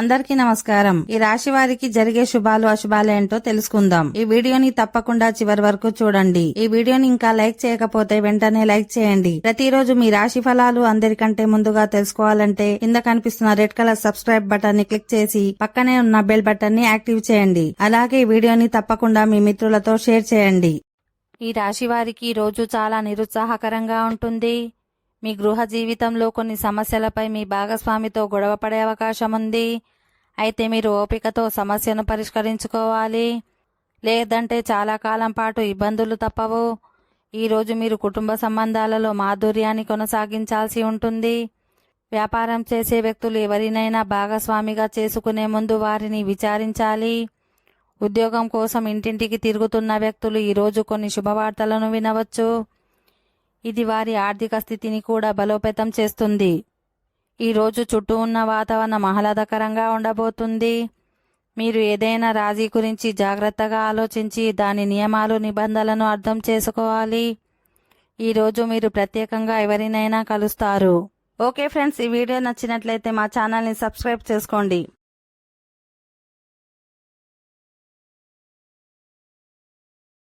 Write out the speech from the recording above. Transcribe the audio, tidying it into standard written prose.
అందరికీ నమస్కారం. ఈ రాశి వారికి జరిగే శుభాలు అశుభాలు ఏంటో తెలుసుకుందాం. ఈ వీడియోని తప్పకుండా చివరి వరకు చూడండి. ఈ వీడియోని ఇంకా లైక్ చేయకపోతే వెంటనే లైక్ చేయండి. ప్రతిరోజు మీ రాశి ఫలాలు అందరికంటే ముందుగా తెలుసుకోవాలంటే కింద కనిపిస్తున్న రెడ్ కలర్ సబ్స్క్రైబ్ బటన్ ని క్లిక్ చేసి పక్కనే ఉన్న బెల్ బటన్ ని యాక్టివ్ చేయండి. అలాగే ఈ వీడియోని తప్పకుండా మీ మిత్రులతో షేర్ చేయండి. ఈ రాశి వారికి రోజు చాలా నిరుత్సాహకరంగా ఉంటుంది. మీ గృహ జీవితంలో కొన్ని సమస్యలపై మీ భాగస్వామితో గొడవ పడే అవకాశం ఉంది. అయితే మీరు ఓపికతో సమస్యను పరిష్కరించుకోవాలి, లేదంటే చాలా కాలం పాటు ఇబ్బందులు తప్పవు. ఈరోజు మీరు కుటుంబ సంబంధాలలో మాధుర్యాన్ని కొనసాగించాల్సి ఉంటుంది. వ్యాపారం చేసే వ్యక్తులు ఎవరినైనా భాగస్వామిగా చేసుకునే ముందు వారిని విచారించాలి. ఉద్యోగం కోసం ఇంటింటికి తిరుగుతున్న వ్యక్తులు ఈరోజు కొన్ని శుభవార్తలను వినవచ్చు. ఇది వారి ఆర్థిక స్థితిని కూడా బలోపేతం చేస్తుంది. ఈరోజు చుట్టూ ఉన్న వాతావరణం ఆహ్లాదకరంగా ఉండబోతుంది. మీరు ఏదైనా రాజీ గురించి జాగ్రత్తగా ఆలోచించి దాని నియమాలు నిబంధనలను అర్థం చేసుకోవాలి. ఈరోజు మీరు ప్రత్యేకంగా ఎవరినైనా కలుస్తారు. ఓకే ఫ్రెండ్స్, ఈ వీడియో నచ్చినట్లయితే మా ఛానల్ని సబ్స్క్రైబ్ చేసుకోండి.